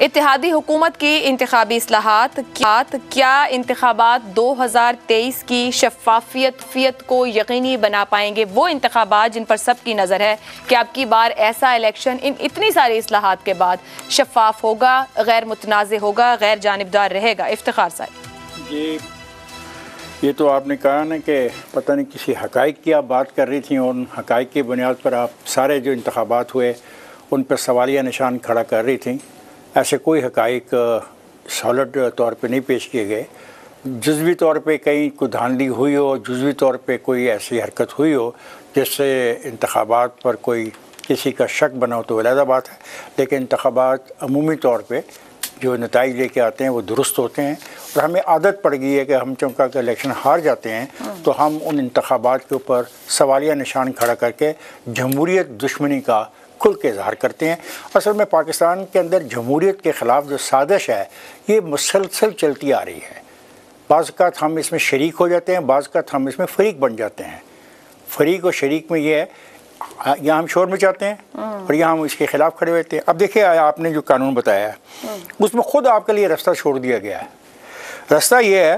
اتحادی حکومت کی انتخابی اصلاحات کیا انتخابات 2023 کی شفافیت کو یقینی بنا پائیں گے؟ وہ انتخابات جن پر سب کی نظر ہے کہ اب کی بار ایسا الیکشن ان اتنی ساری اصلاحات کے بعد شفاف ہوگا، غیر متنازع ہوگا، غیر جانبدار رہے گا۔ افتخار صاحب جی، یہ تو آپ نے کہا نا کہ پتہ نہیں کسی حقائق کی آپ بات کر رہی تھیں، اور ان حقائق کی بنیاد پر آپ سارے جو انتخابات ہوئے ان پر سوالیہ نشان کھڑا کر رہی تھیں۔ ایسے کوئی حقائق سالڈ طور پہ نہیں پیش کیے گئے۔ جزوی طور پہ کہیں کوئی دھاندلی ہوئی ہو، جزوی طور پہ کوئی ایسی حرکت ہوئی ہو جس سے انتخابات پر کوئی کسی کا شک بنا ہو تو علیحدہ بات ہے، لیکن انتخابات عمومی طور پہ جو نتائج لے کے آتے ہیں وہ درست ہوتے ہیں، اور ہمیں عادت پڑ گئی ہے کہ ہم چونکہ کہ الیکشن ہار جاتے ہیں تو ہم ان انتخابات کے اوپر سوالیہ نشان کھڑا کر کے جمہوریت دشمنی کا کھل کے اظہار کرتے ہیں۔ اصل میں پاکستان کے اندر جمہوریت کے خلاف جو سازش ہے یہ مسلسل چلتی آ رہی ہے۔ بعض اوقات ہم اس میں شریک ہو جاتے ہیں، بعض اوقات ہم اس میں فریق بن جاتے ہیں۔ فریق اور شریک میں یہ ہے، یہاں ہم شور مچاتے ہیں اور یہاں ہم اس کے خلاف کھڑے ہوتے ہیں۔ اب دیکھیں آپ نے جو قانون بتایا ہے اس میں خود آپ کے لیے رستہ چھوڑ دیا گیا ہے۔ رستہ یہ ہے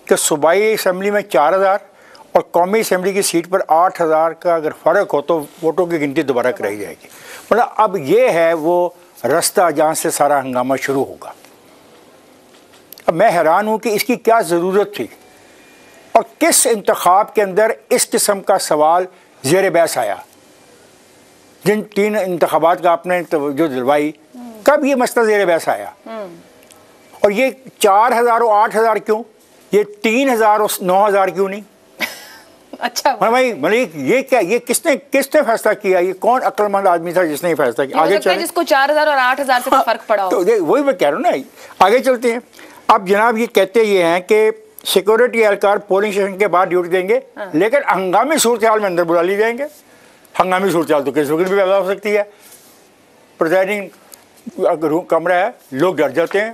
کہ صوبائی اسمبلی میں 4000 اور قومی اسمبلی کی سیٹ پر 8000 کا اگر فرق ہو تو ووٹوں کی گنتی دوبارہ کرائی جائے گی۔ مطلب اب یہ ہے وہ رستہ جہاں سے سارا ہنگامہ شروع ہوگا۔ اب میں حیران ہوں کہ اس کی کیا ضرورت تھی، اور کس انتخاب کے اندر اس قسم کا سوال زیر بحث آیا؟ جن 3 انتخابات کا آپ نے توجہ دلوائی، کب یہ مسئلہ زیر بحث آیا؟ اور یہ 4000 اور 8000 کیوں؟ یہ 3000 اور 9000 کیوں نہیں؟ اچھا بھائی ملک، یہ کیا، یہ کس نے فیصلہ کیا؟ یہ کون عقل مند آدمی تھا جس نے یہ فیصلہ کیا؟ آگے چلیں، جس کو 4000 اور 8000 سے فرق پڑا ہو۔ وہی میں کہہ رہا ہوں نا، آگے چلتے ہیں۔ اب جناب یہ کہتے یہ ہیں کہ سیکورٹی اہلکار پولنگ اسٹیشن کے بعد ڈیوٹی دیں گے، لیکن ہنگامی صورتحال میں اندر بلا لی جائیں گے۔ ہنگامی صورتحال تو کس وقت بھی پیدا ہو سکتی ہے۔ پریزائڈنگ کمرہ ہے، لوگ ڈر جاتے ہیں،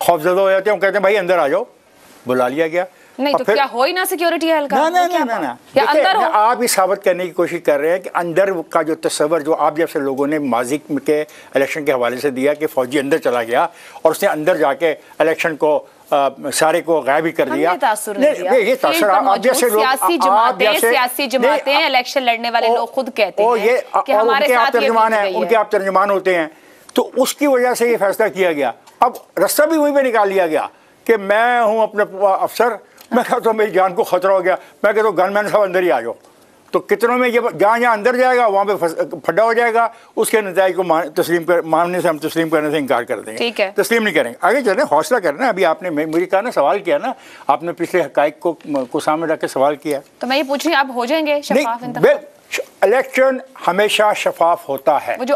خوفزدہ ہو جاتے ہیں، وہ کہتے ہیں بھائی اندر آ جاؤ، بلا لیا گیا۔ نہیں تو کیا ہو ہی نہ سیکیورٹی اہلکار؟ نہ، آپ یہ ثابت کرنے کی کوشش کر رہے ہیں کہ اندر کا جو تصور جو آپ جیسے لوگوں نے ماضی کے الیکشن کے حوالے سے دیا کہ فوجی اندر چلا گیا اور اس نے اندر جا کے الیکشن کو سارے کو غائب ہی کر دیا۔ یہ تاثر آپ جیسے سیاسی جماعتیں الیکشن لڑنے والے لوگ خود کہتے ہیں کہ ہمارے ساتھ ان کے آپ ترجمان ہوتے ہیں، تو اس کی وجہ سے یہ فیصلہ کیا گیا۔ اب رستہ بھی وہیں پہ نکال لیا گیا کہ میں ہوں اپنے افسر، میں کہتا ہوں میری جان کو خطرہ ہو گیا، میں کہتا ہوں گن مین صاحب اندر ہی آ جاؤ، تو کتنوں میں جہاں اندر جائے گا وہاں پہ پھڈا ہو جائے گا، اس کے نتائج کو ماننے سے ہم تسلیم کرنے سے انکار کر دیں گے، تسلیم نہیں کریں گے۔ آگے چلیں، حوصلہ کرنا۔ ابھی آپ نے مجھے کہا نا، سوال کیا نا آپ نے، پچھلے حقائق کو سامنے رکھ کے سوال کیا، تو میں یہ پوچھ رہی ہوں اب ہو جائیں گے شفاف انتخاب؟ الیکشن ہمیشہ شفاف ہوتا ہے۔ وہ جو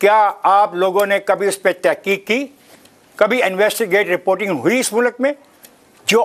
کیا آپ لوگوں نے کبھی اس پہ تحقیق کی؟ کبھی انویسٹیگیٹ رپورٹنگ ہوئی اس ملک میں؟ جو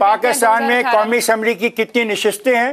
پاکستان میں قومی اسمبلی کی کتنی نشستیں ہیں،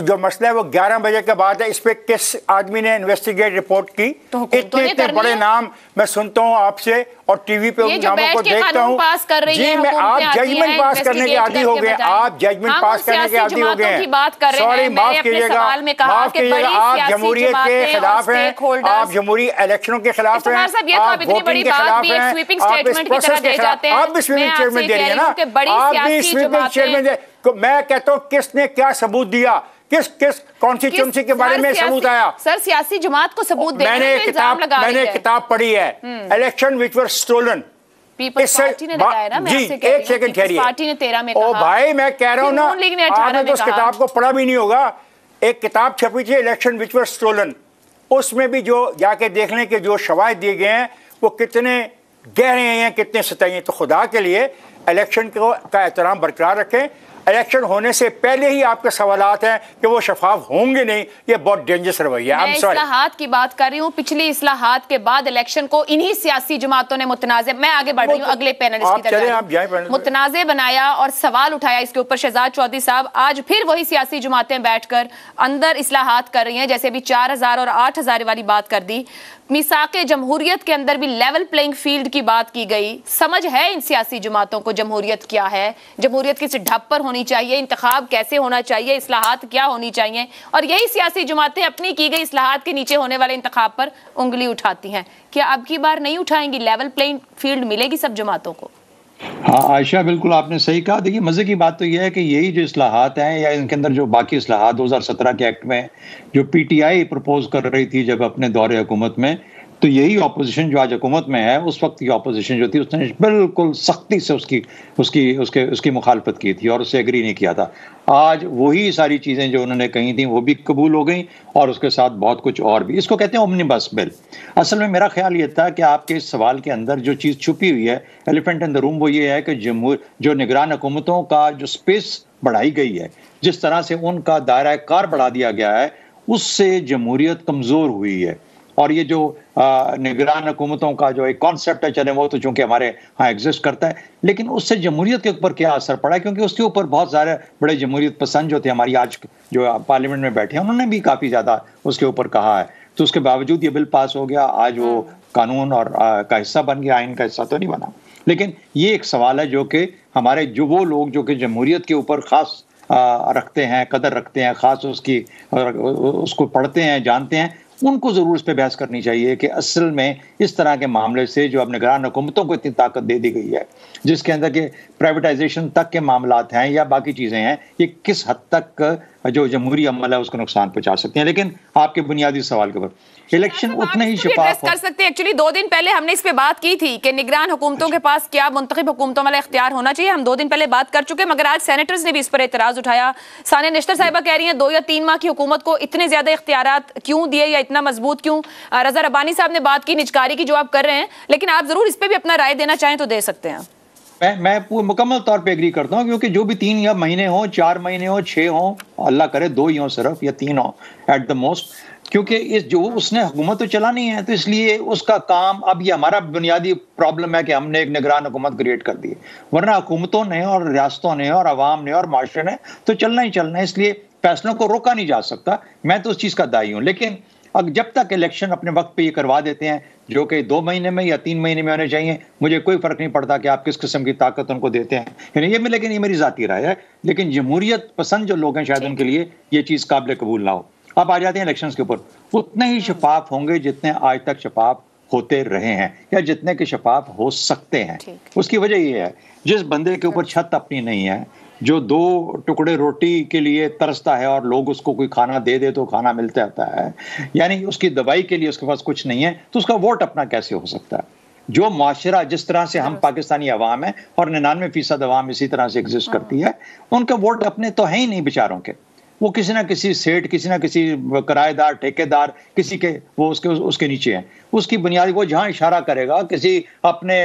جو مسئلہ ہے وہ 11 بجے کے بعد ہے۔ اس پہ کس آدمی نے انویسٹیگیٹ رپورٹ کی؟ اتنے بڑے نام میں سنتا ہوں آپ سے اور ٹی وی پہ ان ناموں کو دیکھتا ہوں۔ جی میں، آپ ججمنٹ پاس کرنے کے عادی ہو گئے، آپ ججمنٹ پاس کرنے کے عادی ہو گئے ہیں۔ سوری، معاف کیجیے گا، معاف کیجیے گا، آپ جمہوریت کے خلاف ہیں، آپ جمہوری الیکشنوں کے خلاف ہیں، آپ ووٹنگ کے خلاف ہیں، آپ اس پروسیس کے خلاف، آپ بھی سویپنگ چیئرمین دے رہی ہیں نا، آپ بھی سویپنگ چیئرمین دے۔ میں کہتا ہوں کس نے کیا ثبوت دیا، کس کانسٹیٹیوئنسی کے بارے میں ثبوت آیا؟ سر سیاسی جماعت کو ثبوت دینے میں الزام لگا رہی ہے۔ میں نے کتاب پڑھی ہے، الیکشن وچ ور اسٹولن۔ پیپلز پارٹی نے لگایا نا، میں آپ سے کہہ رہی ہوں، ایک سیکنڈ ٹھہریے، پارٹی نے 13 میں کہا۔ او بھائی میں کہہ رہا ہوں نا، آپ نے تو اس کتاب کو پڑھا بھی نہیں ہوگا۔ ایک کتاب چھپی تھی الیکشن وچ ور اسٹولن، اس میں بھی جو جا کے دیکھ لیں کہ جو شواہد دیے گئے ہیں وہ کتنے گہرے ہیں، کتنے سطحی ہیں۔ تو خدا کے لیے الیکشن کا احترام برقرار رکھیں۔ الیکشن ہونے سے پہلے ہی آپ کے سوالات ہیں کہ وہ شفاف ہوں گے نہیں، یہ بہت ڈینجرس رویہ ہے۔ میں اصلاحات کی بات کر رہی ہوں، پچھلی اصلاحات کے بعد الیکشن کو انہی سیاسی جماعتوں نے متنازع، میں آگے بڑھ رہی ہوں اگلے پینلسٹ کی طرف، متنازع بنایا اور سوال اٹھایا اس کے اوپر۔ شہزاد چودھری صاحب، آج پھر وہی سیاسی جماعتیں بیٹھ کر اندر اصلاحات کر رہی ہیں، جیسے بھی 4000 اور 8000 والی بات کر دی۔ میثاق جمہوریت کے اندر بھی لیول پلینگ فیلڈ کی بات کی گئی. سمجھ ہے ان سیاسی جماعتوں کو جمہوریت کیا ہے, جمہوریت کس ڈھب پر ہونی چاہیے, انتخاب کیسے ہونا چاہیے, اصلاحات کیا ہونی چاہیے, اور یہی سیاسی جماعتیں اپنی کی گئی اصلاحات کے نیچے ہونے والے انتخاب پر انگلی اٹھاتی ہیں. کیا اب کی بار نہیں اٹھائیں گی؟ لیول پلینگ فیلڈ ملے گی سب جماعتوں کو؟ ہاں عائشہ بالکل آپ نے صحیح کہا. دیکھیے مزے کی بات تو یہ ہے کہ یہی جو اصلاحات ہیں یا ان کے اندر جو باقی اصلاحات 2017 کے ایکٹ میں جو پی ٹی آئی پرپوز کر رہی تھی جب اپنے دور حکومت میں, تو یہی اپوزیشن جو آج حکومت میں ہے اس وقت کی اپوزیشن جو تھی اس نے بالکل سختی سے اس کی مخالفت کی تھی اور اس سے ایگری نہیں کیا تھا. آج وہی ساری چیزیں جو انہوں نے کہی تھیں وہ بھی قبول ہو گئیں اور اس کے ساتھ بہت کچھ اور بھی. اس کو کہتے ہیں اومنی بس بل. اصل میں میرا خیال یہ تھا کہ آپ کے اس سوال کے اندر جو چیز چھپی ہوئی ہے, ایلیفینٹ ان دا روم, وہ یہ ہے کہ جو نگران حکومتوں کا جو سپیس بڑھائی گئی ہے, جس طرح سے ان کا دائرہ کار بڑھا دیا گیا ہے, اس سے جمہوریت کمزور ہوئی ہے. اور یہ جو نگران حکومتوں کا جو ایک کانسیپٹ ہے, چلے وہ تو چونکہ ہمارے ہاں ایگزسٹ کرتا ہے, لیکن اس سے جمہوریت کے اوپر کیا اثر پڑا ہے, کیونکہ اس کے اوپر بہت سارے بڑے جمہوریت پسند جو تھے ہماری آج جو پارلیمنٹ میں بیٹھے ہیں, انہوں نے بھی کافی زیادہ اس کے اوپر کہا ہے. تو اس کے باوجود یہ بل پاس ہو گیا, آج وہ قانون اور کا حصہ بن گیا, آئین کا حصہ تو نہیں بنا. لیکن یہ ایک سوال ہے جو کہ ہمارے جو وہ لوگ جو کہ جمہوریت کے اوپر خاص رکھتے ہیں, قدر رکھتے ہیں, خاص اس کو پڑھتے ہیں, جانتے ہیں, ان کو ضرور اس پہ بحث کرنی چاہیے کہ اصل میں اس طرح کے معاملے سے جو اب نگران حکومتوں کو اتنی طاقت دے دی گئی ہے, جس کے اندر کہ پرائیویٹائزیشن تک کے معاملات ہیں یا باقی چیزیں ہیں, یہ کس حد تک جو جمہوری عمل ہے اس کو نقصان پہنچا سکتے ہیں. لیکن آپ کے بنیادی سوال کے اوپر الیکشن اتنے ہی شفاف کر سکتے ہیں. ایکچولی 2 دن پہلے ہم نے اس پہ بات کی تھی کہ نگران حکومتوں کے پاس کیا منتخب حکومتوں والا اختیار ہونا چاہیے. ہم 2 دن پہلے بات کر چکے, مگر آج سینیٹرز نے بھی اس پر اعتراض اٹھایا. ثانیہ نشتر صاحبہ کہہ رہی ہیں 2 یا 3 ماہ کی حکومت کو اتنے زیادہ اختیارات کیوں دیے یا اتنا مضبوط کیوں. رضا ربانی صاحب نے بات کی نجکاری کی جو آپ کر رہے ہیں, لیکن آپ ضرور اس پہ بھی اپنا رائے دینا چاہیں تو دے سکتے ہیں. میں مکمل طور پہ ایگری کرتا ہوں, کیونکہ جو بھی 3 یا مہینے ہوں, 4 مہینے ہوں, 6 ہوں, اللہ کرے 2 ہی ہوں صرف, یا 3 ہوں ایٹ دا موسٹ, کیونکہ اس نے حکومت تو چلانی ہے, تو اس لیے اس کا کام, اب یہ ہمارا بنیادی پرابلم ہے کہ ہم نے ایک نگران حکومت کریٹ کر دی ہے, ورنہ حکومتوں نے اور ریاستوں نے اور عوام نے اور معاشرے نے تو چلنا ہی چلنا ہے. اس لیے فیصلوں کو روکا نہیں جا سکتا, میں تو اس چیز کا دائی ہوں. لیکن جب تک الیکشن اپنے وقت پہ یہ کروا دیتے ہیں جو کہ 2 مہینے میں یا 3 مہینے میں ہونے چاہیے, مجھے کوئی فرق نہیں پڑتا کہ آپ کس قسم کی طاقت ان کو دیتے ہیں, یعنی لیکن یہ میری ذاتی رائے ہے. لیکن جمہوریت پسند جو لوگ ہیں شاید ان کے لیے یہ چیز قابل قبول نہ ہو. اب آ جاتے ہیں الیکشنز کے اوپر. اتنے ہی شفاف ہوں گے جتنے آج تک شفاف ہوتے رہے ہیں, یا جتنے کے شفاف ہو سکتے ہیں. اس کی وجہ یہ ہے, جس بندے کے اوپر چھت اپنی نہیں ہے, جو 2 ٹکڑے روٹی کے لیے ترستا ہے اور لوگ اس کو کوئی کھانا دے دے تو کھانا ملتا آتا ہے, یعنی اس کی دوائی کے لیے اس کے پاس کچھ نہیں ہے, تو اس کا ووٹ اپنا کیسے ہو سکتا ہے؟ جو معاشرہ جس طرح سے ہم پاکستانی عوام ہیں اور 99% عوام اسی طرح سے ایگزسٹ کرتی ہے, ان کا ووٹ اپنے تو ہے ہی نہیں بیچاروں کے. وہ کسی نہ کسی سیٹ, کسی نہ کسی کرایہ دار, ٹھیکے دار, کسی کے وہ اس کے نیچے ہیں. اس کی بنیادی وہ جہاں اشارہ کرے گا کسی اپنے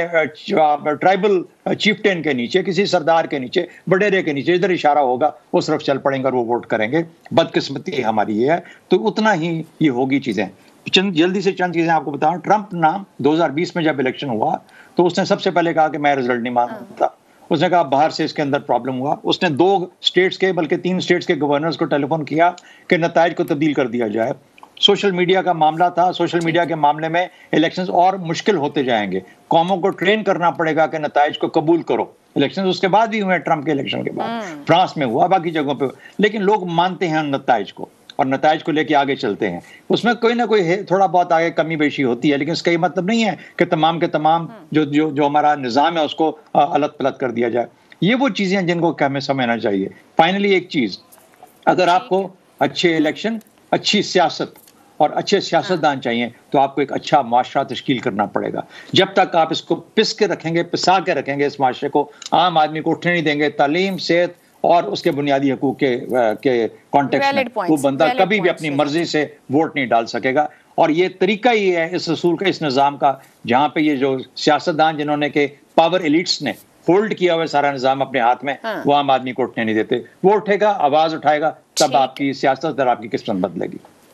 ٹرائبل چیفٹین کے نیچے, کسی سردار کے نیچے, وڈیرے کے نیچے, ادھر اشارہ ہوگا وہ صرف چل پڑیں گے اور وہ ووٹ کریں گے. بدقسمتی ہماری یہ ہے. تو اتنا ہی یہ ہوگی چیزیں. جلدی سے چند چیزیں آپ کو بتاؤں. ٹرمپ نام 2020 میں جب الیکشن ہوا تو اس نے سب سے پہلے کہا کہ میں رزلٹ نہیں مانتا. اس نے کہا باہر سے اس کے اندر پرابلم ہوا. اس نے 2 اسٹیٹس کے بلکہ 3 اسٹیٹس کے گورنرز کو ٹیلی فون کیا کہ نتائج کو تبدیل کر دیا جائے. سوشل میڈیا کا معاملہ تھا. سوشل میڈیا کے معاملے میں الیکشنز اور مشکل ہوتے جائیں گے. قوموں کو ٹرین کرنا پڑے گا کہ نتائج کو قبول کرو. الیکشنز اس کے بعد بھی ہوئے, ٹرمپ کے الیکشن کے بعد فرانس میں ہوا, باقی جگہوں پہ, لیکن لوگ مانتے ہیں نتائج کو اور نتائج کو لے کے آگے چلتے ہیں. اس میں کوئی نہ کوئی تھوڑا بہت آگے کمی بیشی ہوتی ہے, لیکن اس کا یہ مطلب نہیں ہے کہ تمام کے تمام جو ہمارا نظام ہے اس کو الٹ پلٹ کر دیا جائے. یہ وہ چیزیں ہیں جن کو ہمیں سمجھنا چاہیے. فائنلی ایک چیز, اگر آپ کو اچھے الیکشن, اچھی سیاست اور اچھے سیاستدان چاہیے تو آپ کو ایک اچھا معاشرہ تشکیل کرنا پڑے گا. جب تک آپ اس کو پسا کے رکھیں گے اس معاشرے کو, عام آدمی کو اٹھنے نہیں دیں گے, تعلیم, صحت اور اس کے بنیادی حقوق کے کانٹیکس میں, وہ بندہ کبھی بھی اپنی مرضی سے ووٹ نہیں ڈال سکے گا. اور یہ طریقہ ہی ہے اس اصول کا, اس نظام کا, جہاں پہ یہ جو سیاستدان جنہوں نے کہ پاور ایلیٹس نے ہولڈ کیا ہوا سارا نظام اپنے ہاتھ میں, وہ عام آدمی کو اٹھنے نہیں دیتے. وہ اٹھے گا, آواز اٹھائے گا, تب آپ کی سیاست اور آپ کی قسمت بدلے گی.